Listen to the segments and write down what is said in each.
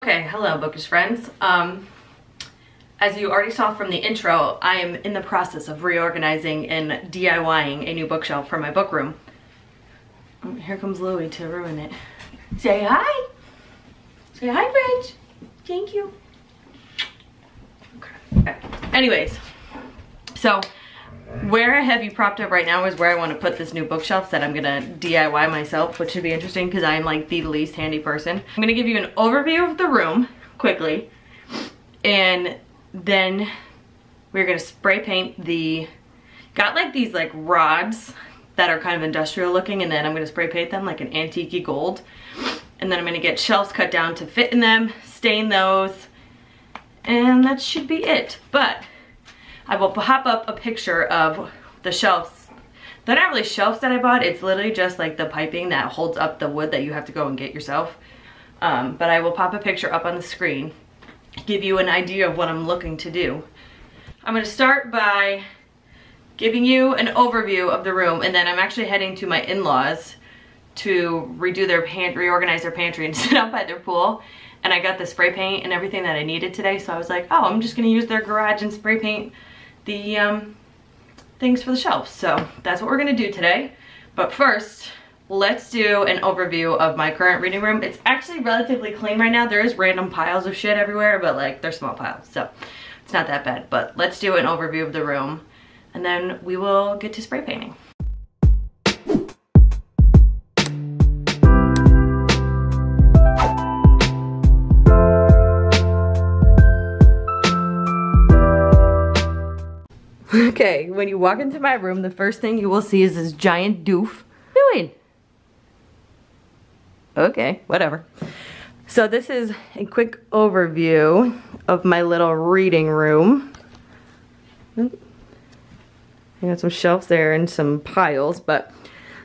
Okay, hello Bookish friends. As you already saw from the intro, I am in the process of reorganizing and DIYing a new bookshelf for my book room. Oh, here comes Louie to ruin it. Say hi! Say hi, friends! Thank you. Okay. Anyways, so where I have you propped up right now is where I want to put this new bookshelf that I'm gonna DIY myself, which should be interesting because I'm like the least handy person. I'm gonna give you an overview of the room quickly, and then we're gonna spray paint got like these like rods that are kind of industrial looking, and then I'm gonna spray paint them like an antique gold. And then I'm gonna get shelves cut down to fit in them, stain those, and that should be it. But I will pop up a picture of the shelves. They're not really shelves that I bought, it's literally just like the piping that holds up the wood that you have to go and get yourself. But I will pop a picture up on the screen, give you an idea of what I'm looking to do. I'm gonna start by giving you an overview of the room, and then I'm actually heading to my in-laws to reorganize their pantry and sit out by their pool. And I got the spray paint and everything that I needed today, so I was like, oh, I'm just gonna use their garage and spray paint the things for the shelves. So that's what we're gonna do today. But first, let's do an overview of my current reading room. It's actually relatively clean right now. There is random piles of shit everywhere, but like they're small piles, so it's not that bad. But let's do an overview of the room, and then we will get to spray painting. Okay, when you walk into my room, the first thing you will see is this giant doof. What are you doing? Okay, whatever. So this is a quick overview of my little reading room. I got some shelves there and some piles, but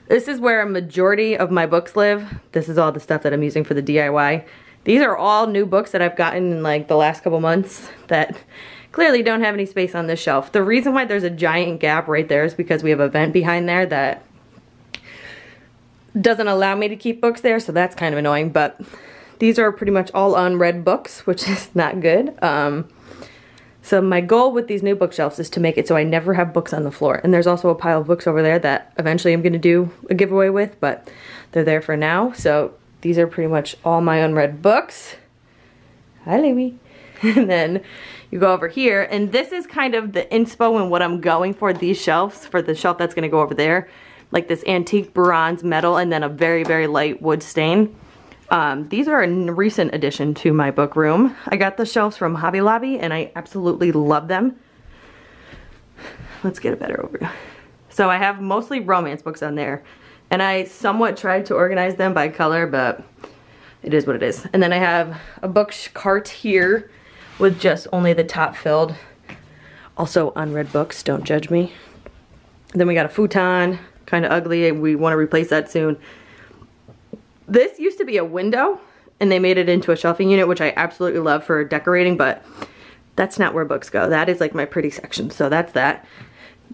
this is where a majority of my books live. This is all the stuff that I'm using for the DIY. These are all new books that I've gotten in like the last couple months that clearly don't have any space on this shelf. The reason why there's a giant gap right there is because we have a vent behind there that doesn't allow me to keep books there, so that's kind of annoying. But these are pretty much all unread books, which is not good. So my goal with these new bookshelves is to make it so I never have books on the floor. And there's also a pile of books over there that eventually I'm gonna do a giveaway with, but they're there for now. So these are pretty much all my unread books. Hi, Louie. And then you go over here, and this is kind of the inspo and what I'm going for these shelves, for the shelf that's gonna go over there. Like this antique bronze metal and then a very, very light wood stain. These are a recent addition to my book room. I got the shelves from Hobby Lobby and I absolutely love them. Let's get a better overview. So I have mostly romance books on there, and I somewhat tried to organize them by color, but it is what it is. And then I have a book cart here with just only the top filled. Also unread books, don't judge me. Then we got a futon, kind of ugly. We want to replace that soon. This used to be a window, and they made it into a shelving unit, which I absolutely love for decorating, but that's not where books go. That is like my pretty section, so that's that.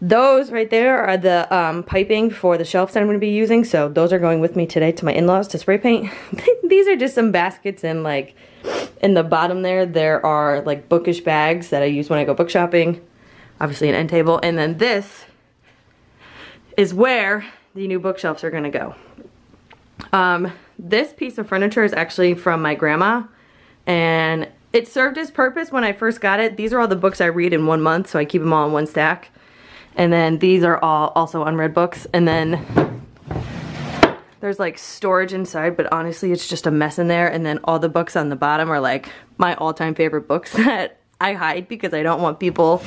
Those right there are the piping for the shelves that I'm going to be using, so those are going with me today to my in-laws to spray paint. These are just some baskets, and like in the bottom there are like Bookish bags that I use when I go book shopping. Obviously an end table, and then this is where the new bookshelves are going to go. This piece of furniture is actually from my grandma, and it served its purpose when I first got it. These are all the books I read in 1 month, so I keep them all in one stack. And then these are all also unread books, and then there's like storage inside, but honestly it's just a mess in there. And then all the books on the bottom are like my all-time favorite books that I hide because I don't want people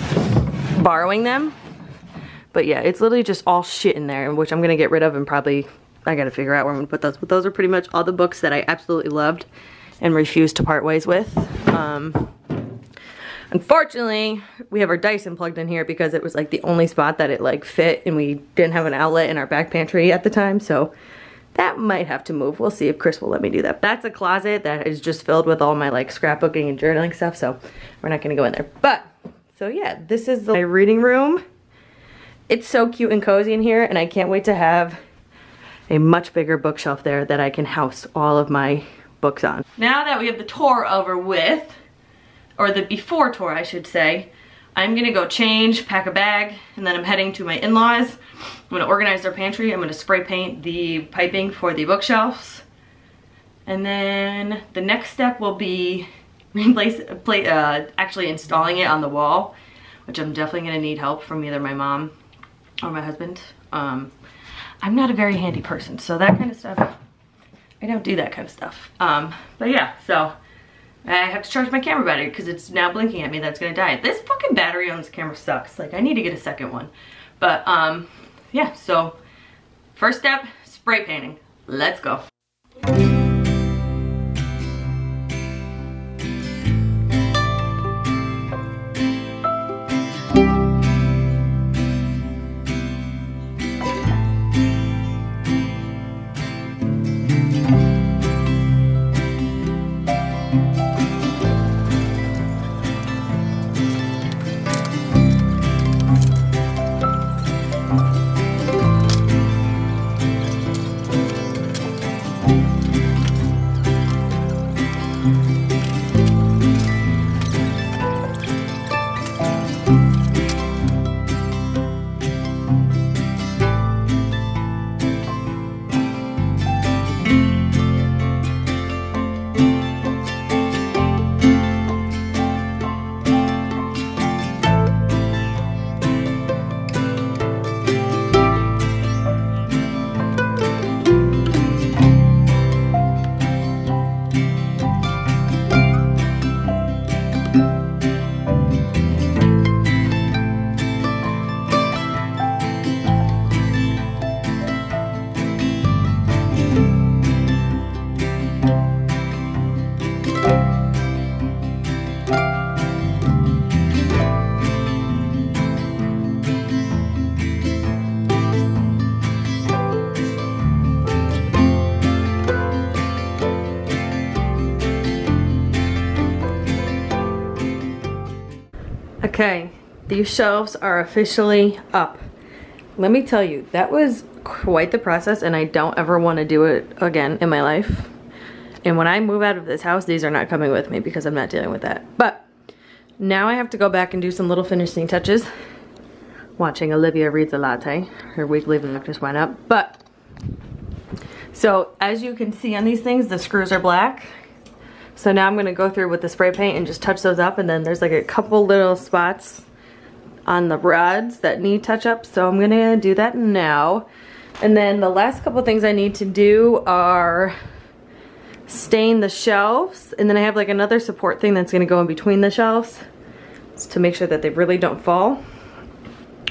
borrowing them. But yeah, it's literally just all shit in there, which I'm gonna get rid of, and probably I gotta figure out where I'm gonna put those. But those are pretty much all the books that I absolutely loved and refused to part ways with. Unfortunately, we have our Dyson plugged in here because it was like the only spot that it like fit, and we didn't have an outlet in our back pantry at the time, so that might have to move. We'll see if Chris will let me do that. That's a closet that is just filled with all my like scrapbooking and journaling stuff, so we're not gonna go in there. But, so yeah, this is my reading room. It's so cute and cozy in here, and I can't wait to have a much bigger bookshelf there that I can house all of my books on. Now that we have the tour over with, or the before tour I should say, I'm gonna go change, pack a bag, and then I'm heading to my in-laws. I'm gonna organize their pantry. I'm gonna spray paint the piping for the bookshelves. And then the next step will be actually installing it on the wall, which I'm definitely gonna need help from either my mom or my husband. I'm not a very handy person, so that kind of stuff, I don't do that kind of stuff. But yeah, so I have to charge my camera battery because it's now blinking at me that it's gonna die. This fucking battery on this camera sucks. Like, I need to get a second one. But yeah, so first step, spray painting. Let's go. Okay, these shelves are officially up. Let me tell you, that was quite the process, and I don't ever want to do it again in my life. And when I move out of this house, these are not coming with me because I'm not dealing with that. But now I have to go back and do some little finishing touches. Watching Olivia reads a latte. Her weekly vlog just went up. But, so as you can see on these things, the screws are black. So now I'm gonna go through with the spray paint and just touch those up, and then there's like a couple little spots on the rods that need touch up, so I'm gonna do that now. And then the last couple things I need to do are stain the shelves, and then I have like another support thing that's gonna go in between the shelves to make sure that they really don't fall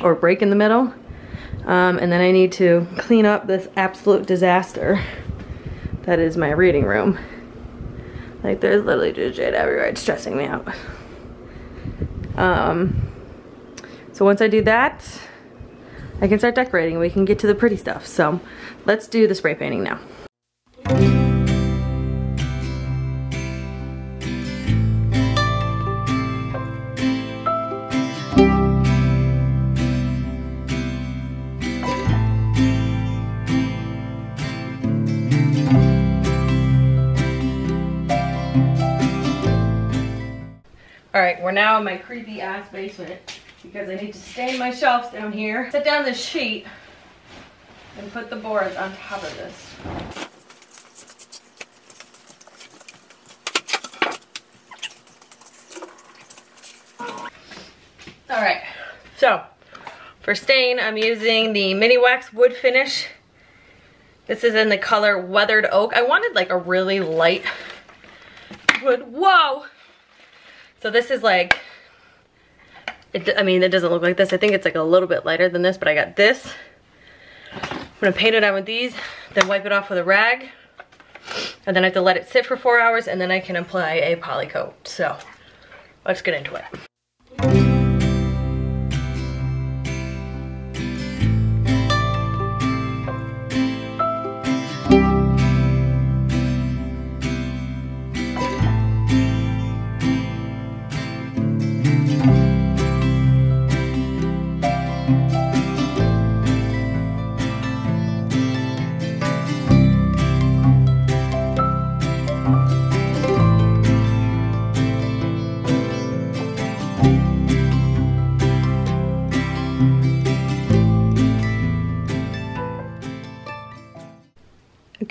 or break in the middle. And then I need to clean up this absolute disaster that is my reading room. Like, there's literally just shit everywhere. It's stressing me out. So once I do that, I can start decorating and we can get to the pretty stuff. So let's do the spray painting now. Alright, we're now in my creepy ass basement because I need to stain my shelves down here, set down this sheet, and put the boards on top of this. Alright, so for stain I'm using the Mini Wax Wood Finish. This is in the color Weathered Oak. I wanted like a really light wood. Whoa! So this is like, I mean, it doesn't look like this. I think it's like a little bit lighter than this, but I got this. I'm gonna paint it on with these, then wipe it off with a rag. And then I have to let it sit for 4 hours, and then I can apply a poly coat. So let's get into it.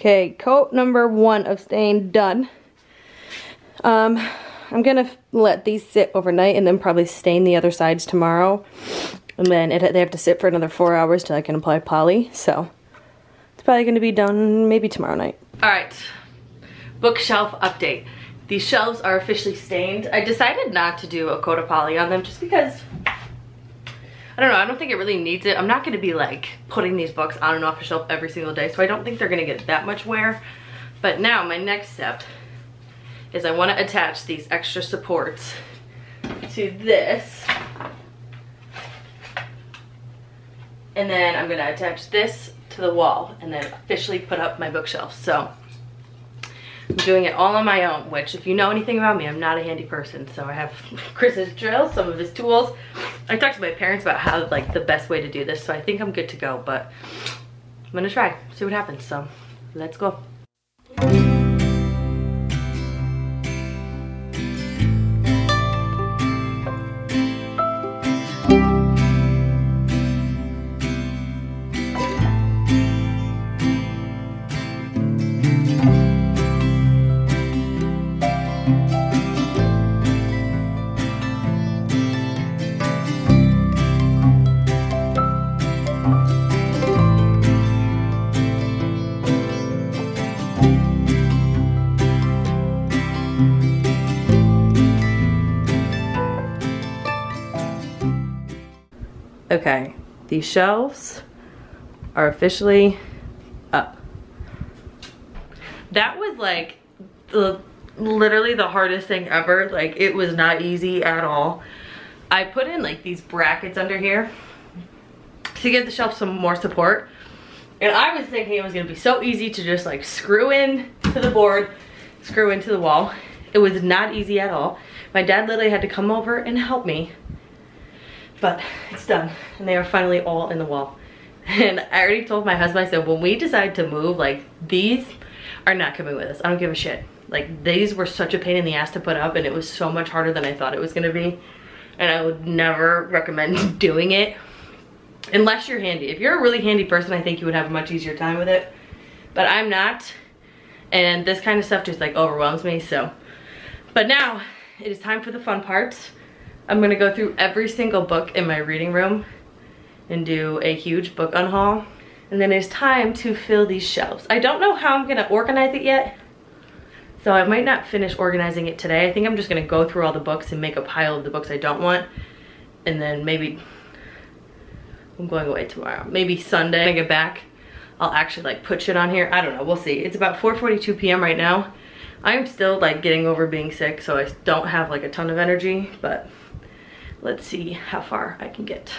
Okay, coat number 1 of stain done. I'm gonna let these sit overnight and then probably stain the other sides tomorrow. And then they have to sit for another 4 hours till I can apply poly. So it's probably gonna be done maybe tomorrow night. All right, bookshelf update. These shelves are officially stained. I decided not to do a coat of poly on them just because, I don't know, I don't think it really needs it. I'm not gonna be like putting these books on and off the shelf every single day, so I don't think they're gonna get that much wear. But now my next step is I wanna attach these extra supports to this. And then I'm gonna attach this to the wall and then officially put up my bookshelf. So I'm doing it all on my own, which if you know anything about me, I'm not a handy person. So I have Chris's drill, some of his tools. I talked to my parents about how like the best way to do this, so I think I'm good to go, but I'm gonna try, see what happens. So let's go. Okay, these shelves are officially up. That was like literally the hardest thing ever. Like, it was not easy at all. I put in like these brackets under here to give the shelf some more support. And I was thinking it was gonna be so easy to just like screw in to the board, screw into the wall. It was not easy at all. My dad literally had to come over and help me. But it's done, and they are finally all in the wall. And I already told my husband, I said, when we decide to move, like, these are not coming with us. I don't give a shit. Like, these were such a pain in the ass to put up, and it was so much harder than I thought it was gonna be. And I would never recommend doing it unless you're handy. If you're a really handy person, I think you would have a much easier time with it. But I'm not, and this kind of stuff just like overwhelms me, so. But now, it is time for the fun part. I'm gonna go through every single book in my reading room and do a huge book unhaul. And then it's time to fill these shelves. I don't know how I'm gonna organize it yet, so I might not finish organizing it today. I think I'm just gonna go through all the books and make a pile of the books I don't want. And then maybe, I'm going away tomorrow. Maybe Sunday when I get back, I'll actually like put shit on here. I don't know, we'll see. It's about 4:42 p.m. right now. I'm still like getting over being sick, so I don't have like a ton of energy, but let's see how far I can get.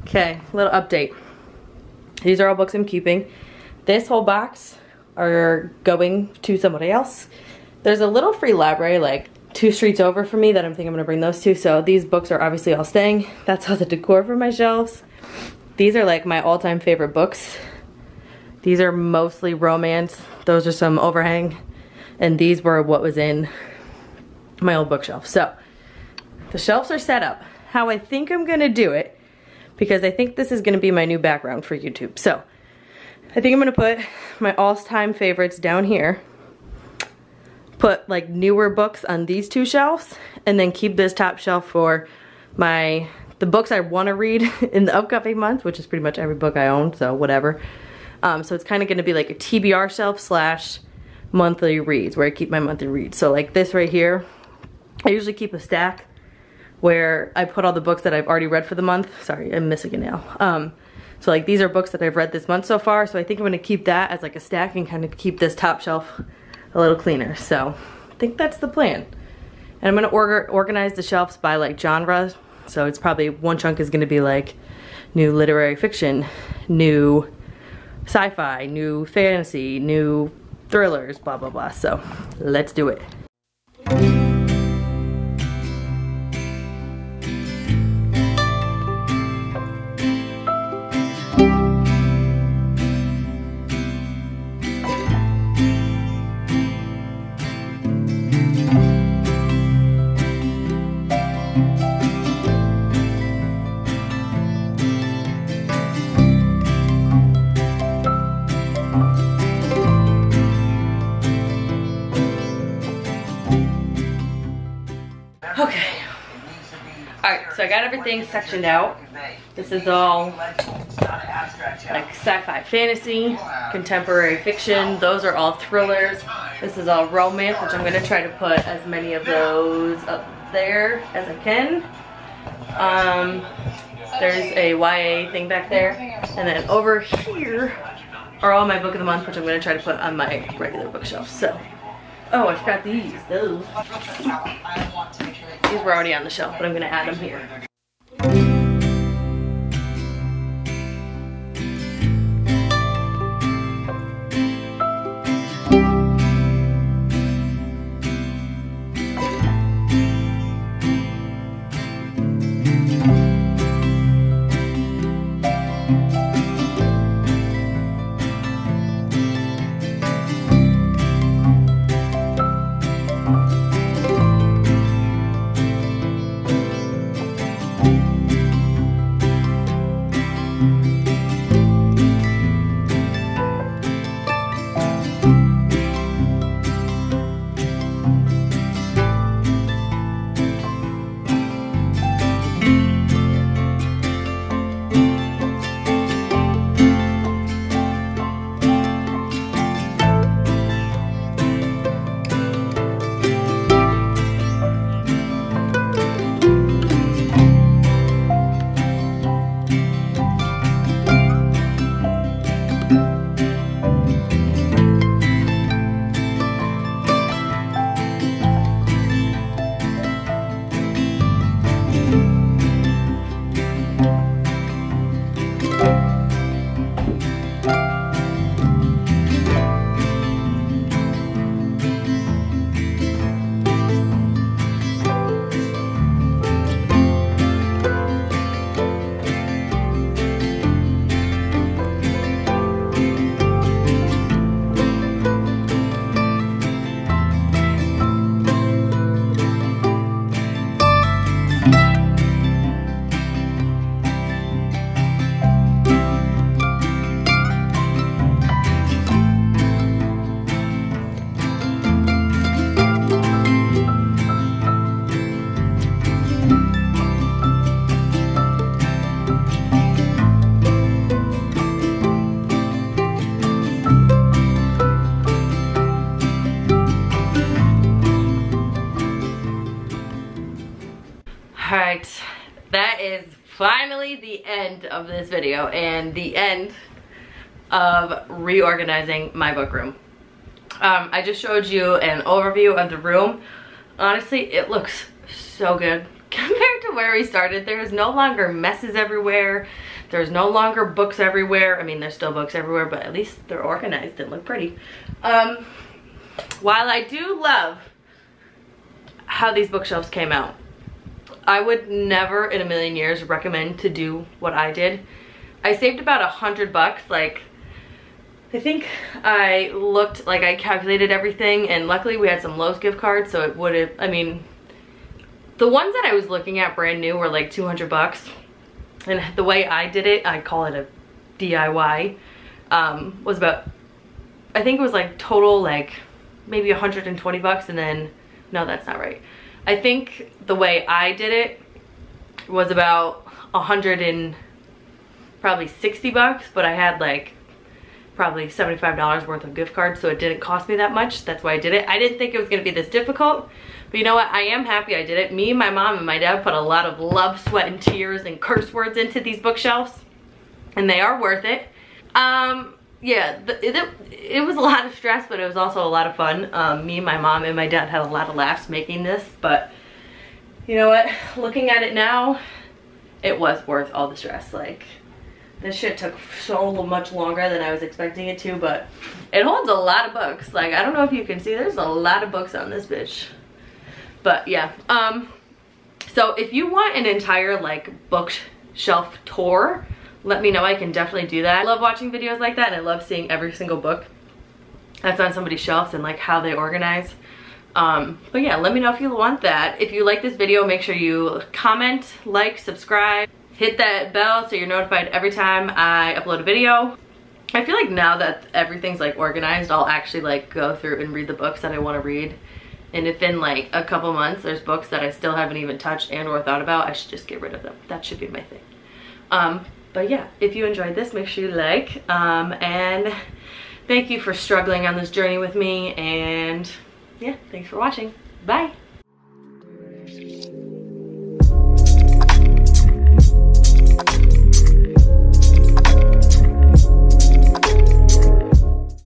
Okay, little update. These are all books I'm keeping. This whole box are going to somebody else. There's a little free library like 2 streets over from me that I'm thinking I'm gonna bring those to. So these books are obviously all staying. That's all the decor for my shelves. These are like my all-time favorite books. These are mostly romance. Those are some overhang. And these were what was in my old bookshelf. So the shelves are set up. How I think I'm gonna do it, because I think this is gonna be my new background for YouTube. So I think I'm gonna put my all-time favorites down here, put like newer books on these 2 shelves, and then keep this top shelf for the books I wanna read in the upcoming month, which is pretty much every book I own, so whatever. So it's kind of gonna be like a TBR shelf slash monthly reads, where I keep my monthly reads. So like this right here, I usually keep a stack where I put all the books that I've already read for the month. Sorry, I'm missing a nail. So like these are books that I've read this month so far, so I think I'm gonna keep that as like a stack and kind of keep this top shelf a little cleaner. So I think that's the plan. And I'm gonna organize the shelves by like genre. So it's probably one chunk is gonna be like new literary fiction, new sci-fi, new fantasy, new thrillers, blah, blah, blah. So let's do it. Okay. Alright, so I got everything sectioned out. This is all like sci-fi fantasy, contemporary fiction. Those are all thrillers. This is all romance, which I'm going to try to put as many of those up there as I can. There's a YA thing back there. And then over here are all my book of the month, which I'm going to try to put on my regular bookshelf. So, oh, I forgot these. Those. These were already on the shelf, but I'm going to add them here. Alright, that is finally the end of this video and the end of reorganizing my book room. I just showed you an overview of the room. Honestly, it looks so good compared to where we started. There's no longer messes everywhere. There's no longer books everywhere. I mean, there's still books everywhere, but at least they're organized and look pretty. While I do love how these bookshelves came out. I would never in a million years recommend to do what I did. I saved about $100, like, I think I looked, like I calculated everything, and luckily we had some Lowe's gift cards, so it would have, I mean, the ones that I was looking at brand new were like $200, and the way I did it, I call it a DIY, was about, I think it was like total like maybe $120, and then, no, that's not right. I think the way I did it was about probably $60, but I had like probably $75 worth of gift cards, so it didn't cost me that much. That's why I did it. I didn't think it was gonna be this difficult, but you know what? I am happy I did it. Me, my mom, and my dad put a lot of love, sweat, and tears and curse words into these bookshelves, and they are worth it. Yeah, it was a lot of stress, but it was also a lot of fun. Me, my mom, and my dad had a lot of laughs making this, but you know what? Looking at it now, it was worth all the stress. Like, this shit took so much longer than I was expecting it to, but it holds a lot of books. Like, I don't know if you can see, there's a lot of books on this bitch. But yeah, so if you want an entire like bookshelf tour, let me know. I can definitely do that. I love watching videos like that, and I love seeing every single book that's on somebody's shelves and like how they organize. But yeah, let me know if you want that. If you like this video, make sure you comment, like, subscribe, hit that bell so you're notified every time I upload a video. I feel like now that everything's like organized, I'll actually like go through and read the books that I want to read. And if in like a couple months there's books that I still haven't even touched and or thought about, I should just get rid of them. That should be my thing. But yeah, if you enjoyed this, make sure you like, and thank you for struggling on this journey with me, and yeah, thanks for watching. Bye.